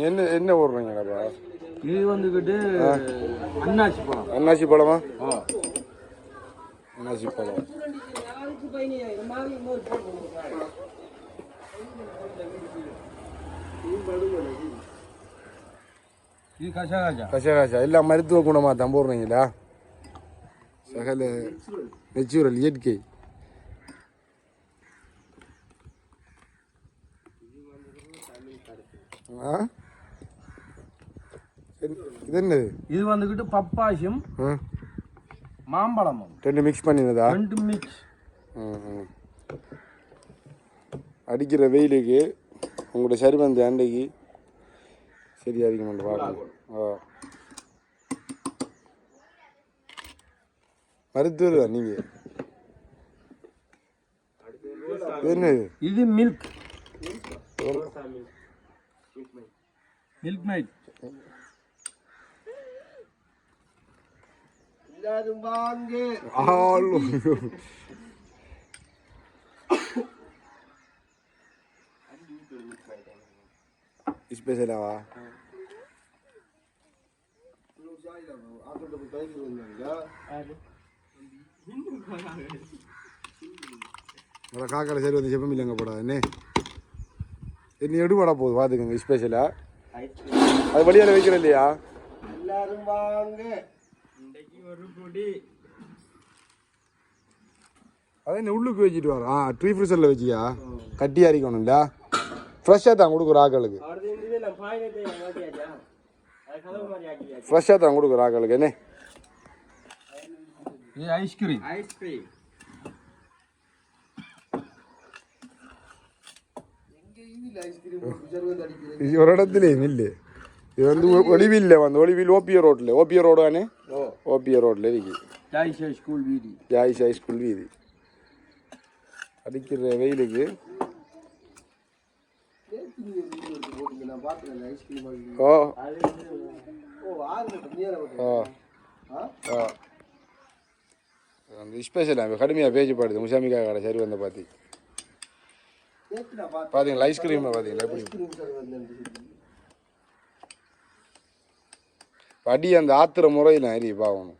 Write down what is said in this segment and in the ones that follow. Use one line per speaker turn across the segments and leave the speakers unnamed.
என்ன என்ன போடுறீங்களாப்பா?
இது வந்துக்கிட்டு அன்னாசி பழம்.
அன்னாசி பழமா? அன்னாசி பழம்.
இது கசகாசா.
கசகாசா எல்லாம் மருத்துவ குணமாக தான் போடுறீங்களா? சகல நெச்சுரல் இயற்கை. இது என்னது?
இது வந்துக்கிட்டு பப்பாசியும் மாம்பழமும்
ரெண்டு மிக்ஸ் பண்ணினதா?
ரெண்டு மிக்ஸ்.
அடிக்கிற வெயிலுக்கு உங்களோட சருமந்த அண்டைக்கு சரியா இருக்குமென்று பார்க்கணும். மருத்துவர் தான் நீங்கள். என்னது
இது? Milk milkmaid.
ஸ்பெஷலாவா? காக்கால சரி வந்து செப்பம் இல்லைங்க போடாது என்ன என்ன எடுபடா போகுது பார்த்துக்கங்க. ஸ்பெஷலா அது வழியால் வைக்கிறேன் இல்லையா?
எல்லாரும் வாங்க. ஒரு பொடி
அதை என்ன உள்ளுக்கு வச்சுட்டு வரோம். ட்ரீ ஃப்ரீசரில் வச்சியா கட்டியாக இருக்கணும்ல. ஃப்ரெஷ்ஷாக தான் கொடுக்குற ஆக்களுக்கு. ஃப்ரெஷ்ஷாக தான் கொடுக்குற ஆக்களுக்கு என்ன.
ஐஸ்கிரீம். ஐஸ்கிரீம்
இது ஒரு இடத்துலையும் இல்லை. இது வந்து ஒளிவில் வந்து ஒளிவில் ஓபியோ ரோட்டில். ஓபியோ ரோடு தானே? ஓபியோ ரோட்டில் இருக்கு.
ஜாயிஷா ஸ்கூல் வீதி.
ஜாயிஷா ஸ்கூல் வீதி. அடிக்கிற வெயிலுக்கு அந்த ஸ்பெஷலாக கடுமையாக பேஜப்படுது முசாமிக்கா கடை சரி வந்த பார்த்தி பார்த்தீங்களா? ஐஸ்கிரீம் பார்த்தீங்களா எப்படி அடி அந்த ஆத்திர முறையில் அறிய பாவணும்.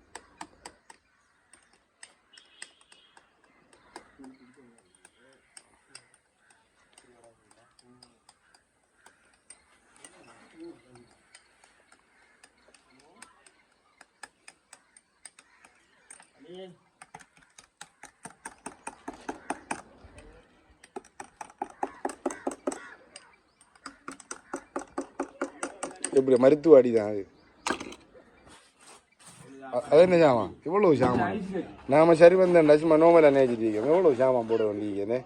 எப்படி மருத்துவ அடி தான் அது. அது என்ன சாமான்? இவ்வளவு சாமான் நாம சரி வந்தேன் சும்மா நோமலா நேச்சிட்டு இருக்கோம். எவ்வளவு சாமான் போட வேண்டியது.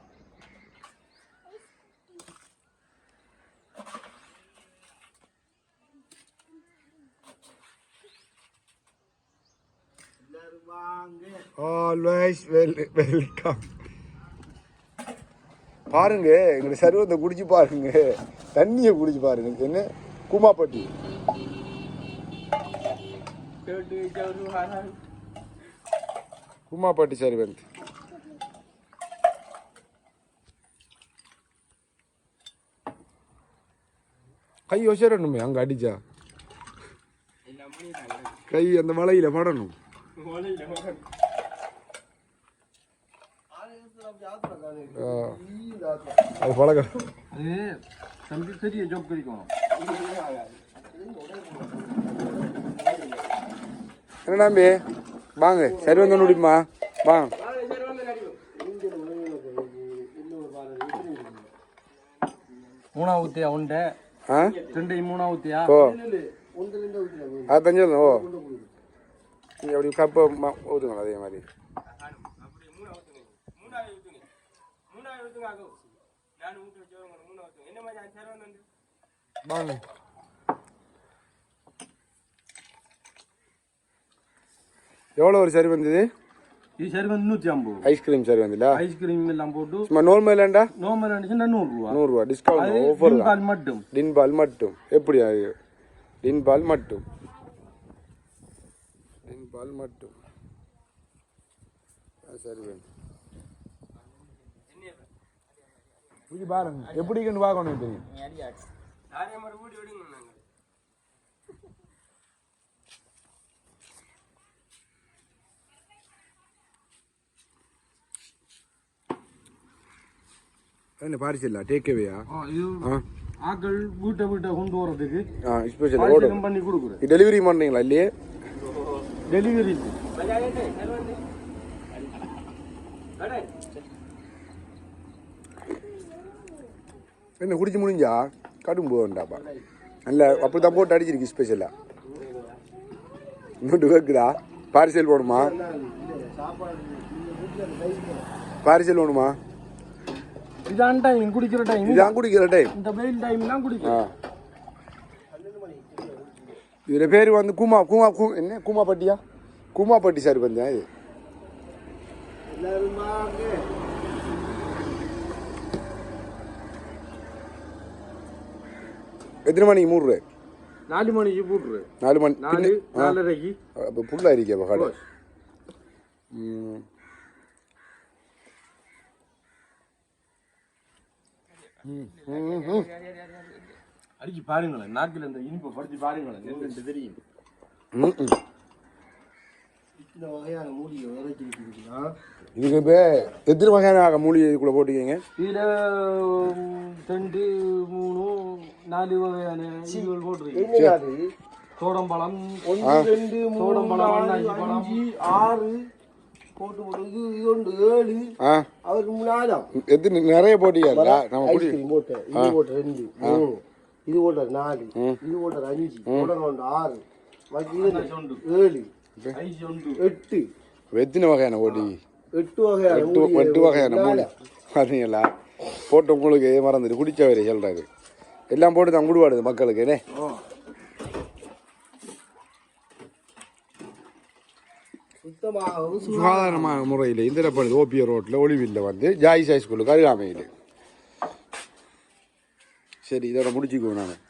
Always welcome. பாருங்க எங்களை சர்வத்தை குடிச்சு பாருங்க. தண்ணியை குடிச்சு பாருங்க. என்ன கூமாப்பட்டி கூமாப்பட்டி சரி வந்து கை ஒசரணுமே அங்க அடிச்சா கை அந்த மலையில படணும். அது பழக்கம்.
அது தம்பி பெரிய ஜோக் பிடிக்கும்.
என்ன நம்பி வாங்க சரி வந்து முடியுமா? வாங்க.
மூணாவத்தியா உண்டை ரெண்டு மூணாவத்தியா?
ஓ அது தஞ்சல். ஓ நீங்கள் அப்படி கப்பை ஊற்றுங்களா அதே மாதிரி. வாங்க. எவ்வளோ ஒரு சரி வந்தது?
இது சரி வந்து 150.
ஐஸ்கிரீம் சரி வந்துல?
ஐஸ்கிரீம் எல்லாம் போட்டு
சும்மா நார்மல் இல்லைண்டா?
நார்மல் இருந்துச்சுன்னா 100 ரூபா.
100 ரூபா டிஸ்கவுண்ட் ஆஃபர் தான்.
டின்பால் மட்டும்.
டின்பால் மட்டும் எப்படி? டின்பால் மட்டும். டின்பால் மட்டும் சரி வேணும். பாருங்க எப்படின்னு பார்க்கணும் தெரியும். என்ன பார்சல் டேக்அவேயா
இது ஆக்கள் வீட்டை கொண்டு வரதுக்கு
ஸ்பெஷல்
பார்சலும் பண்ணி கொடுக்குறேன்.
டெலிவரி பண்ணுறீங்களா இல்லையே?
டெலிவரி
என்ன குடிச்சு முடிஞ்சா கடும் போகண்டாப்பா. நல்ல அப்படி தான் போட்டு அடிச்சிருக்கு ஸ்பெஷலாக. இன்னொன்று கேட்குதா? பார்சல் போகணுமா? பார்சல் வேணுமா?
இதான் டைம் குடிக்கிற டைம்.
இதான் குடிக்கிற டைம்.
இந்த வெயில் டைம்லாம் குடிக்கிறேன்.
இதில் பேர் வந்து என்ன கூமாப்பட்டியா? கூமாப்பட்டி சார் வந்தேன். இது எத்தனை மணிக்கு மூடுற?
4 மணிக்கு போட்டுரு.
4 மணி
4:30க்கு.
இப்போ ஃபுல்லாக இருக்கா கடை?
அடிச்சு பாருங்களேன், நாக்கில் இந்த இனிப்பை படிச்சு பாருங்களேன், என்னென்று தெரியும். இந்த வகையான மூலிகை விதைச்சு இருக்குதுன்னா
இதுக்கு இப்போ எத்தனை வகையான மூலிகை இதுக்குள்ளே போட்டுக்கீங்க?
இதில் 2, 3, 4 வகையான இதுகள் போட்டுருக்கீங்க. சோடம்பழம் 1, 2, 3, 4, 5, 6 போட்டு போட்டு இது ஒன்று 7 அவருக்கு 4
எத்தனை நிறைய போட்டீங்களா? நம்ம
ஐஸ்கிரீம் போட்டு இது போட்டு 2, 3 இது போட்டு 4 இது போட்டு 5 போட்டு 6 பாக்கி 7 8
எத்தனை வகையான போட்டி?
8 வகையான
8 வகையான மூலி பார்த்தீங்களா? போட்டு உங்களுக்கு மறந்துட்டு குடிச்ச வரை சொல்றாரு. எல்லாம் போட்டு தான் குடுவாடுது மக்களுக்கு. என்ன சுகாதாரமான முறையில் இந்திரப்பள்ளி ஓபிஆர் ரோட்டில் ஒளிவில்ல வந்து ஜாயிஸ் ஹை ஸ்கூலுக்கு அருகாமையில். சரி, இதோட முடிச்சுக்குவோம் நாங்கள்.